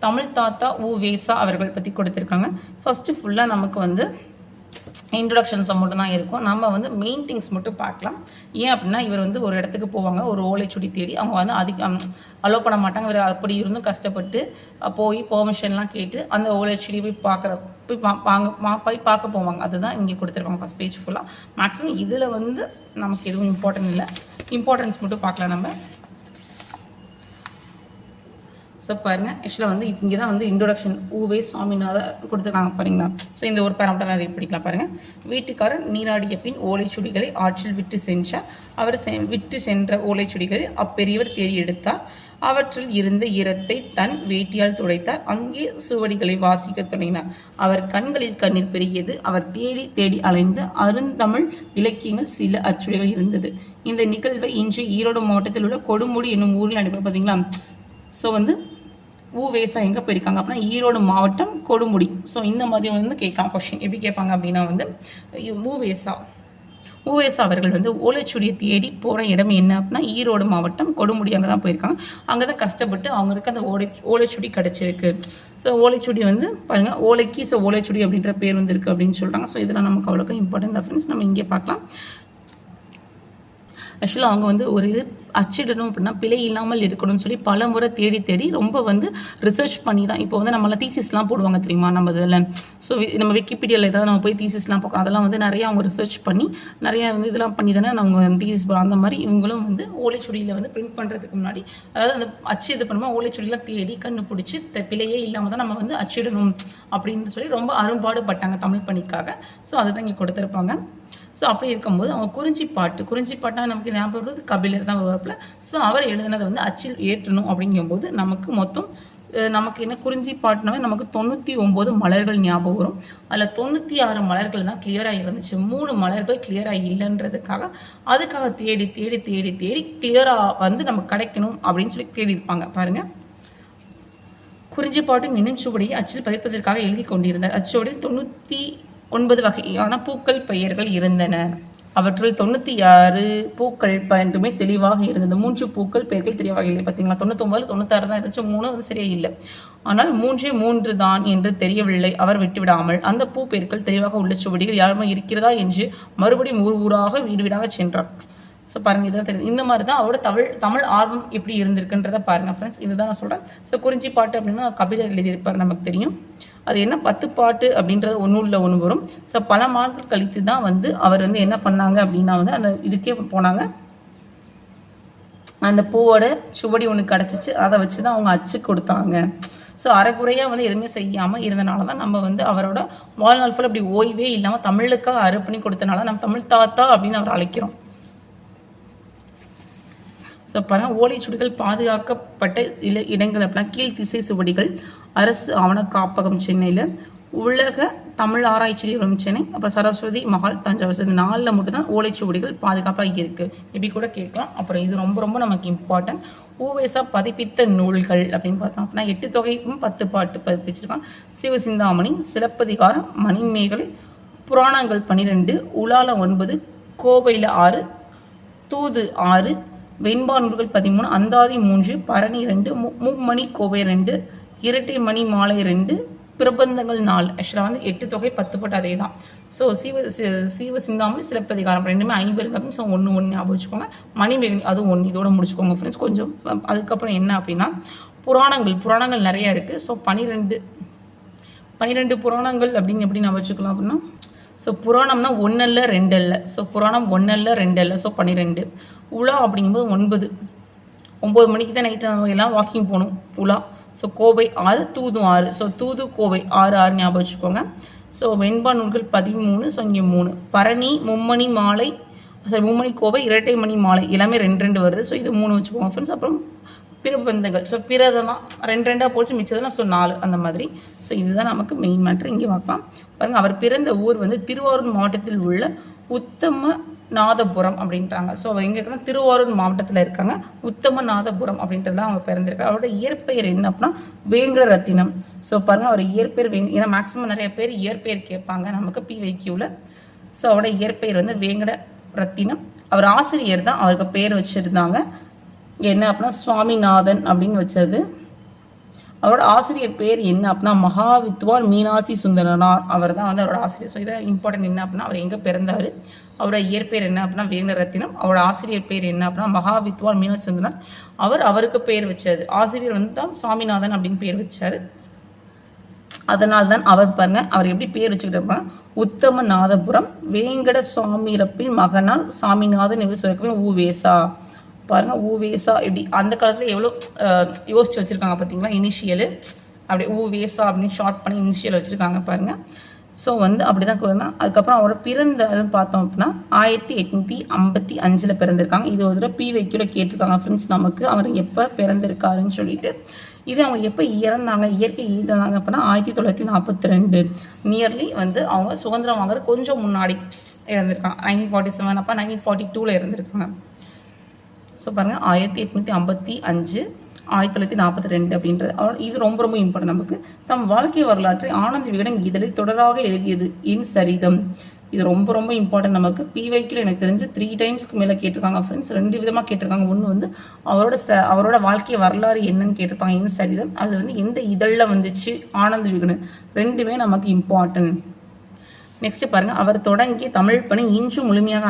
தமிழ் தாத்தா உ.வே.சா அவர்கள் பற்றி கொடுத்துருக்காங்க. ஃபர்ஸ்ட் ஃபுல்லாக நமக்கு வந்து இன்ட்ரொடக்ஷன்ஸை மட்டும் தான் இருக்கும். நம்ம வந்து மெயின் திங்ஸ் மட்டும் பார்க்கலாம். ஏன் அப்படின்னா இவர் வந்து ஒரு இடத்துக்கு போவாங்க, ஒரு ஓலைச்சுடி தேடி. அவங்க வந்து அலோவ் பண்ண மாட்டாங்க. இவர் அப்படி இருந்தும் கஷ்டப்பட்டு போய் பெர்மிஷன்லாம் கேட்டு அந்த ஓலைச்சுடி போய் பார்க்க போவாங்க. அதுதான் இங்கே கொடுத்துருப்பாங்க ஃபஸ்ட் பேஜ் ஃபுல்லாக. மேக்ஸிமம் இதில் வந்து நமக்கு எதுவும் இம்பார்ட்டன்ட் இல்லை, இம்பார்ட்டன்ஸ் மட்டும் பார்க்கலாம் நம்ம. ஸோ பாருங்கள், ஆக்சுவலாக வந்து இங்கே தான் வந்து இன்ட்ரொடக்ஷன் உ.வே. சுவாமிநாதன் கொடுத்துருக்காங்க பாருங்களா. ஸோ இந்த ஒரு பேராமட்டை நான் ரீட் படிக்கலாம் பாருங்கள். வீட்டுக்காரர் நீராடிய பின் ஓலைச்சுடிகளை ஆற்றில் விட்டு சென்றார். அவர் விட்டு சென்ற ஓலைச்சுடிகளை அப்பெரியவர் தேடி எடுத்தார். அவற்றில் இருந்த ஈரத்தை தன் வேட்டியால் துடைத்தார். அங்கே சுவடிகளை வாசிக்க தொடங்கினார். அவர் கண்களில் கண்ணீர் பெருகியது. அவர் தேடி தேடி அலைந்த அருந்தமிழ் இலக்கியங்கள் சில அச்சுடிகள் இருந்தது. இந்த நிகழ்வை இன்று ஈரோடு மாவட்டத்தில் உள்ள கொடுமுடி என்னும் ஊரில் நடைபெறும். பார்த்தீங்களா. ஸோ வந்து உ.வே.சா எங்கே போயிருக்காங்க அப்படின்னா ஈரோடு மாவட்டம் கொடுமுடி. ஸோ இந்த மாதிரி வந்து கேட்கலாம் கொஸ்டின். எப்படி கேட்பாங்க அப்படின்னா வந்து உ.வே.சா அவர்கள் வந்து ஓலைச்சுடியை தேடி போகிற இடம் என்ன அப்படின்னா ஈரோடு மாவட்டம் கொடுமுடி. அங்கே தான் போயிருக்காங்க. அங்கே தான் கஷ்டப்பட்டு அவங்களுக்கு அந்த ஓலைச்சுடி கிடச்சிருக்கு. ஸோ ஓலைச்சுடி வந்து பாருங்கள் ஓலைக்கு ஓலைச்சுடி அப்படின்ற பேர் வந்து இருக்குது அப்படின்னு சொல்கிறாங்க. ஸோ இதெல்லாம் நமக்கு அவ்வளோக்கா இம்பார்ட்டன்ட் ரெஃபரன்ஸ். நம்ம இங்கே பார்க்கலாம். ஆக்சுவலாக அவங்க வந்து ஒரு இது அச்சிடணும் அப்படின்னா பிழை இல்லாமல் இருக்கணும்னு சொல்லி பல முறை தேடி தேடி ரொம்ப வந்து ரிசர்ச் பண்ணி தான். இப்போ வந்து நம்மளாம் தீசிஸ்லாம் போடுவாங்க தெரியுமா நம்ம இதில். ஸோ நம்ம விக்கிபீடியாவில் ஏதாவது நம்ம போய் தீசிஸ்லாம் பார்க்கலாம். அதெல்லாம் வந்து நிறையா அவங்க ரிசர்ச் பண்ணி நிறையா வந்து இதெல்லாம் பண்ணி தானே அவங்க தீசிஸ் போகிறோம். அந்த மாதிரி இவங்களும் வந்து ஓலைச்சுடியில் வந்து பிரிண்ட் பண்ணுறதுக்கு முன்னாடி அதாவது அந்த அச்சு இது பண்ணும்போது ஓலைச்சுடியெலாம் தேடி கண்டுபிடிச்சி பிழையே இல்லாமல் தான் நம்ம வந்து அச்சிடணும் அப்படின்னு சொல்லி ரொம்ப அரும்பாடுபட்டாங்க தமிழ் பணிக்காக. ஸோ அதுதான் இங்கே கொடுத்துருப்பாங்க. ஸோ அப்படி இருக்கும்போது அவங்க குறிஞ்சிப்பாட்டுனா நமக்கு ஞாபகம் வருவது கபிலர் தான் வருவாப்பில். ஸோ அவர் எழுதினதை வந்து அச்சில் ஏற்றணும் அப்படிங்கும்போது நமக்கு மொத்தம் நமக்கு என்ன குறிஞ்சிப்பாட்டுனாவே நமக்கு 99 மலர்கள் ஞாபகம் வரும். அதில் 96 மலர்கள் தான் கிளியராக இருந்துச்சு. 3 மலர்கள் கிளியராக இல்லைன்றதுக்காக அதுக்காக தேடி தேடி தேடி தேடி கிளியராக வந்து நம்ம கிடைக்கணும் அப்படின்னு சொல்லி தேடி இருப்பாங்க பாருங்கள். குறிஞ்சிப்பாட்டும் இன்னும் சுவடியை அச்சில் பதிப்பதற்காக எழுதி கொண்டிருந்தார். அச்சுவடியில் 99 வகையான பூக்கள் பெயர்கள் இருந்தன. அவற்றில் 96 பூக்கள் என்றுமே தெளிவாக இருந்தது. 3 பூக்கள் பெயர்கள் தெளிவாக இல்லை. பார்த்தீங்களா, 99 96 தான் இருந்துச்சு, 3 வந்து சரியா இல்லை. ஆனால் 3 தான் என்று தெரியவில்லை. அவர் விட்டுவிடாமல் அந்த பூ பெயர்கள் தெளிவாக உள்ள சுவடிகள் யாருமே இருக்கிறதா என்று மறுபடியும் ஊராக வீடு வீடாக சென்றார். ஸோ பாருங்கள் இதான் தெரியுது. இந்த மாதிரி தான் அவரோட தமிழ் ஆர்வம் எப்படி இருந்திருக்குன்றதை பாருங்கள் ஃப்ரெண்ட்ஸ். இதுதான் நான் சொல்கிறேன். ஸோ குறிஞ்சி பாட்டு அப்படின்னா கபிலர் எழுதியிருப்பார், நமக்கு தெரியும். அது என்ன 10 பாட்டு அப்படின்றது ஒன்றுல ஒன்று வரும். ஸோ பல நாட்கள் கழித்து தான் வந்து அவர் வந்து என்ன பண்ணாங்க அப்படின்னா வந்து அந்த இதுக்கே போனாங்க. அந்த பூவோட சுவடி ஒன்று கிடச்சிச்சு, அதை வச்சு தான் அவங்க அச்சு கொடுத்தாங்க. ஸோ அரைக்குறையாக வந்து எதுவுமே செய்யாமல் இருந்தனால தான் நம்ம வந்து அவரோட வாழ்நாள் ஃபுல் அப்படி ஓய்வே இல்லாமல் தமிழுக்காக அர்ப்பணி கொடுத்தனால நம்ம தமிழ் தாத்தா அப்படின்னு அவர் அழைக்கிறோம். ஸோ பாருங்கள், ஓலைச்சுவடிகள் பாதுகாக்கப்பட்ட இடங்கள் அப்படின்னா கீழ் திசை சுவடிகள், அரசு ஆவண காப்பகம் சென்னையில், உலக தமிழ் ஆராய்ச்சி நிறுவனம் சென்னை, அப்புறம் சரஸ்வதி மஹால் தஞ்சாவூர், இந்த 4ல் மட்டும்தான் ஓலைச்சுவடிகள் பாதுகாப்பாக இருக்குது. இப்படி கூட கேட்கலாம். அப்புறம் இது ரொம்ப ரொம்ப நமக்கு இம்பார்ட்டன்ட். ஊவேசா பதிப்பித்த நூல்கள் அப்படின்னு பார்த்தோம் அப்படின்னா 8 தொகைக்கும் 10 பாட்டு பதிப்பிச்சிருக்காங்க. சிவசிந்தாமணி, சிலப்பதிகாரம், மணிமேகலை, புராணங்கள் 12, உலால 9, கோவையில் 6, தூது 6, வெண்பா நூல்கள் 13, அந்தாதி 3, பரணி 2, மும்மணி கோவை 2, இரட்டை மணி மாலை 2, பிரபந்தங்கள் 4. ஆக்சுவலாக வந்து 8 தொகை 10 பாட்டு அதே தான். ஸோ சீவ சிந்தாமணி, சிலப்பதிகாரம் ரெண்டுமே 5 இருக்கும். ஸோ 1 ஞாபகம் வச்சுக்கோங்க. மணிமேகலை அதுவும் 1 இதோட முடிச்சுக்கோங்க ஃப்ரெண்ட்ஸ். கொஞ்சம் அதுக்கப்புறம் என்ன அப்படின்னா புராணங்கள் நிறையா இருக்குது. ஸோ 12 புராணங்கள் அப்படின்னு எப்படி நான் வச்சுக்கலாம் அப்படின்னா, ஸோ புராணம்னா 1 அல்ல 2 அல்ல. ஸோ புராணம் 1 அல்ல 2 அல்ல. ஸோ 12. உலா அப்படிங்கும்போது 9 மணிக்கு தான் நைட்டு நம்ம எல்லாம் வாக்கிங் போகணும். உலா. ஸோ கோவை 6, தூது 6. ஸோ தூது கோவை 6 ஞாபகம் வச்சுக்கோங்க. ஸோ வெண்பா நூல்கள் 13. ஸோ இங்கே 3. பரணி, மும்மணி மாலை, மும்மணி கோவை, இரட்டை மணி மாலை எல்லாமே 2 வருது. ஸோ இது 3 வச்சுக்கோங்க ஃப்ரெண்ட்ஸ். அப்புறம் பிரபந்தங்கள், ஸோ பிறதெல்லாம் 2 போச்சு, மிச்சதெல்லாம் ஸோ 4 அந்த மாதிரி. ஸோ இதுதான் நமக்கு மெயின் மேட்ரு. இங்கே பார்க்கலாம் பாருங்கள். அவர் பிறந்த ஊர் வந்து திருவாரூர் மாவட்டத்தில் உள்ள உத்தமநாதபுரம் அப்படின்றாங்க. ஸோ அவங்க எங்கே இருக்காங்க? திருவாரூர் மாவட்டத்தில் இருக்காங்க. உத்தமநாதபுரம் அப்படின்றதுலாம் அவங்க பிறந்திருக்காங்க. அவரோட இயற்பெயர் என்ன அப்படின்னா வேங்கட ரத்தினம். ஸோ பாருங்கள், அவர் இயற்பெயர் ஏன்னா மேக்ஸிமம் நிறைய பேர் இயற்பெயர் கேட்பாங்க நமக்கு PYQவில். ஸோ அவரோட இயற்பெயர் வந்து வேங்கட ரத்தினம். அவர் ஆசிரியர் தான் அவருக்கு பேர் வச்சுருந்தாங்க. என்ன அப்படின்னா சுவாமிநாதன் அப்படின்னு வச்சது. அவரோட ஆசிரியர் பேர் என்ன அப்படின்னா மகாவித்வான் மீனாட்சி சுந்தரனார். அவர் தான் வந்து அவரோட ஆசிரியர். ஸோ இதை இம்பார்ட்டன்ட் என்ன அப்படின்னா அவர் எங்கே பிறந்தார், அவரோட இயற்பெயர் என்ன அப்படின்னா வேங்கட ரத்தினம், அவரோட ஆசிரியர் பேர் என்ன அப்படின்னா மகாவித்வான் மீனாட்சி சுந்தரனார். அவருக்கு பேர் வச்சாரு. ஆசிரியர் வந்து தான் சுவாமிநாதன் அப்படின்னு பேர் வச்சாரு. அதனால தான் அவர் பாருங்க, அவர் எப்படி பேர் வச்சுக்கிட்டு உத்தமநாதபுரம் வேங்கட சுவாமிரப்பின் மகனால் சாமிநாதன் எப்படி சொல்லிருக்கவே ஊவேசா. பாருங்க, ஊவேசா எப்படி அந்த காலத்தில் எவ்வளோ யோசிச்சு வச்சுருக்காங்க பார்த்தீங்களா. இனிஷியலு அப்படி ஊவேசா அப்படின்னு ஷார்ட் பண்ணி இனிஷியல் வச்சுருக்காங்க பாருங்கள். ஸோ வந்து அப்படி தான் கூடலாம். அதுக்கப்புறம் அவரோட பிறந்ததுன்னு பார்த்தோம் அப்படின்னா 1855 பிறந்திருக்காங்க. இது ஒரு தடவை PYQவில் கேட்டிருக்காங்க ஃப்ரெண்ட்ஸ் நமக்கு, அவர் எப்போ பிறந்திருக்காருன்னு சொல்லிட்டு. இது அவங்க எப்போ இறந்தாங்க, இயற்கை எழுதினாங்க அப்படின்னா 1942 நியர்லி வந்து அவங்க சுதந்திரம் வாங்குற கொஞ்சம் முன்னாடி இறந்துருக்காங்க. 1947 அப்போ 1942 இறந்துருக்காங்க. ஸோ பாருங்கள், 1855 1942 அப்படின்றது இது ரொம்ப ரொம்ப இம்பார்ட்டன்ட் நமக்கு. தம் வாழ்க்கை வரலாற்றை ஆனந்த விகடன் இதழில் தொடராக எழுதியது என் சரிதம். இது ரொம்ப ரொம்ப இம்பார்ட்டன்ட் நமக்கு. PYQவில் எனக்கு தெரிஞ்சு 3 டைம்ஸ்க்கு மேலே கேட்டிருக்காங்க ஃப்ரெண்ட்ஸ். 2 விதமாக கேட்டிருக்காங்க. ஒன்று வந்து அவரோட வாழ்க்கை வரலாறு என்னன்னு கேட்டிருப்பாங்க, என் சரிதம். அது வந்து எந்த இதழில் வந்துச்சு, ஆனந்த விகடன். 2மே நமக்கு இம்பார்ட்டன்ட். நெக்ஸ்ட் பாருங்கள், அவர் தொடங்கிய தமிழ் பணி இன்றும் முழுமையாக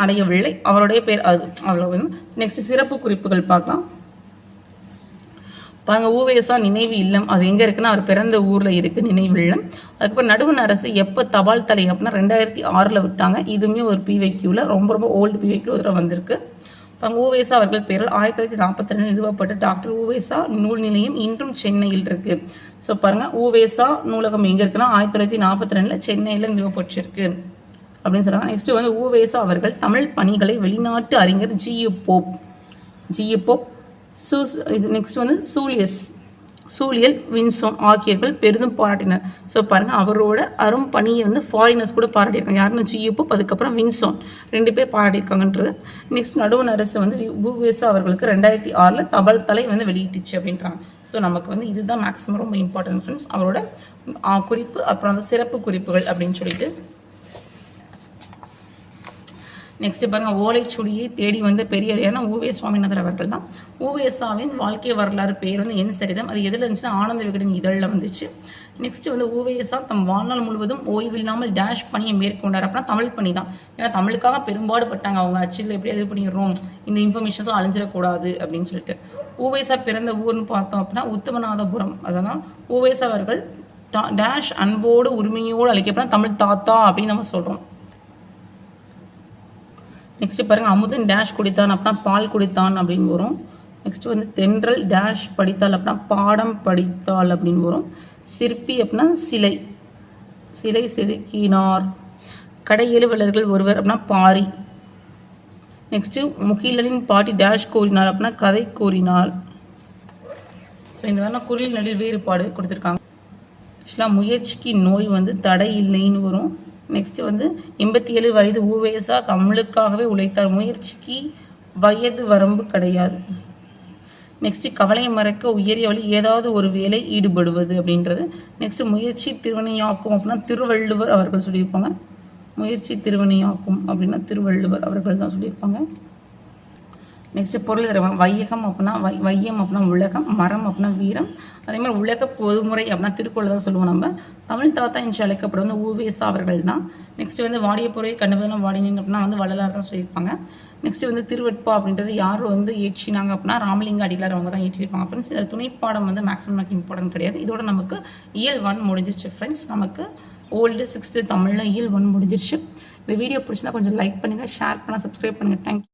அடையவில்லை. அவருடைய பேர் அது அவ்வளோ. நெக்ஸ்ட் சிறப்பு குறிப்புகள் பார்க்கலாம் பாருங்கள். ஊவேசா நினைவு இல்லம் அது எங்கே இருக்குன்னா அவர் பிறந்த ஊரில் இருக்குது நினைவு இல்லம். அதுக்கப்புறம் நடுவண் அரசு எப்போ தபால் தலை அப்படின்னா 2006 விட்டாங்க. இதுவுமே ஒரு PYQவில் ரொம்ப ரொம்ப ஓல்டு PYQ வந்திருக்கு. பாருங்கள், ஊவேசா அவர்கள் பேரில் 1942 நிறுவப்பட்ட டாக்டர் ஊவேசா நூல் நிலையம் இன்றும் சென்னையில் இருக்குது. ஸோ பாருங்கள், ஊவேசா நூலகம் எங்கே இருக்குன்னா 1942 சென்னையில் நிறுவப்பட்டிருக்கு அப்படின்னு சொல்கிறாங்க. நெக்ஸ்ட்டு வந்து ஊவேசா அவர்கள் தமிழ் பணிகளை வெளிநாட்டு அறிஞர் GU போப் நெக்ஸ்ட் வந்து சூலியல் வின்சோன் ஆகியோர்கள் பெரிதும் பாராட்டினர். ஸோ பாருங்கள், அவரோட அரும் பணியை வந்து ஃபாரினர்ஸ் கூட பாராட்டியிருக்காங்க. யாருன்னு GU போப், அதுக்கப்புறம் வின்சோன் 2 பேர் பாராட்டியிருக்காங்கன்றது. நெக்ஸ்ட் நடுவண் அரசு வந்து ஊவேசா அவர்களுக்கு 2006 தபால் தலை வந்து வெளியிட்டுச்சு அப்படின்றாங்க. ஸோ நமக்கு வந்து இதுதான் மேக்ஸிமம் ரொம்ப இம்பார்ட்டன்ட் ஃப்ரெண்ட்ஸ், அவரோட குறிப்பு. அப்புறம் அந்த சிறப்பு குறிப்புகள் அப்படின்னு சொல்லிட்டு நெக்ஸ்ட் பாருங்க, ஓலைச்சுடியை தேடி வந்த பெரியார் ஏன்னா ஊவே சுவாமிநாதர் அவர்கள் தான். ஊவேசாவின் வாழ்க்கை வரலாறு பேர் வந்து என் சரிதம். அது எதில் இருந்துச்சுன்னா ஆனந்த விகடன் இதழில் வந்துச்சு. நெக்ஸ்ட் வந்து ஊவேசா தம் வாழ்நாள் முழுவதும் ஓய்வில்லாமல் டேஷ் பணியை மேற்கொண்டார் அப்படின்னா தமிழ் பணி தான். ஏன்னா தமிழுக்காக பெரும்பாடுபட்டாங்க. அவங்க அச்சில் எப்படி இது பண்ணிடுறோம், இந்த இன்ஃபர்மேஷன்ஸும் அழிஞ்சிடக்கூடாது அப்படின்னு சொல்லிட்டு. ஊவேசா பிறந்த ஊர்னு பார்த்தோம் அப்படின்னா உத்தமநாதபுரம். அதனால் ஊவேசா அவர்கள் டேஷ் அன்போடு உரிமையோடு அழைக்கப்பட்ட தமிழ் தாத்தா அப்படின்னு நம்ம சொல்கிறோம். நெக்ஸ்ட் பாருங்கள், அமுதன் டேஷ் குடித்தான் அப்படின்னா பால் குடித்தான் அப்படின்னு வரும். நெக்ஸ்ட் வந்து தென்றல் டேஷ் படித்தாள் அப்படின்னா பாடம் படித்தாள் அப்படின்னு வரும். சிற்பி அப்படின்னா சிலை, சிலை செதுக்கினார். கடை எழுவலர்கள் ஒருவர் அப்படின்னா பாரி. நெக்ஸ்ட்டு முகிலனின் பாட்டி டேஷ் கூறினாள் அப்படின்னா கதை கூறினாள். ஸோ இந்த மாதிரி குரில் நடில் வேறுபாடு கொடுத்துருக்காங்க. ஆக்சுவலாக முயற்சிக்கு நோய் வந்து தடை இல்லைன்னு வரும். நெக்ஸ்ட் வந்து 87 வயது ஊவேசா தமிழுக்காகவே உழைத்தார். முயற்சிக்கு வயது வரம்பு கிடையாது. நெக்ஸ்ட் கவலையை மறைக்க உயரிய வழி ஏதாவது ஒரு வேலை ஈடுபடுவது அப்படின்றது. நெக்ஸ்ட் முயற்சி திருவினையாக்கும் அப்படின்னா திருவள்ளுவர் அவர்கள் சொல்லியிருப்பாங்க. முயற்சி திருவினையாக்கும் அப்படின்னா திருவள்ளுவர் அவர்கள் தான் சொல்லியிருப்பாங்க. நெக்ஸ்ட் பொருள் வையகம் அப்படின்னா வையம் அப்படின்னா உலகம், மரம் அப்படின்னா வீரம். அதே மாதிரி உலக பொதுமுறை அப்படின்னா திருக்குறள் தான் சொல்லுவோம் நம்ம. தமிழ் தாத்தா என்று அழைக்கப்படும் வந்து ஊவேசா அவர்கள் தான். நெக்ஸ்ட் வந்து வாடிய பொருளை கண்டுபதுனா வாடினேன் அப்படின்னா வந்து வள்ளலார் தான் சொல்லியிருப்பாங்க. நெக்ஸ்ட் வந்து திருவெட்பா அப்படின்றது யார் வந்து ஏற்றினாங்க அப்படின்னா ராமலிங்க அடிகளார் அவங்க தான் ஏற்றிருப்பாங்க ஃப்ரெண்ட்ஸ். இதில் துணைப்பாடம் வந்து மேக்ஸிமம் நமக்கு இம்பார்ட்டன்ட் கிடையாது. இதோட நமக்கு இயல் 1 முடிஞ்சிருச்சு ஃப்ரெண்ட்ஸ். நமக்கு ஓல்டு 6th தமிழில் இயல் 1 முடிஞ்சிருச்சு. இந்த வீடியோ பிடிச்சினா கொஞ்சம் லைக் பண்ணுங்கள், ஷேர் பண்ண, சப்ஸ்கிரைப் பண்ணுங்கள். தேங்க்யூ.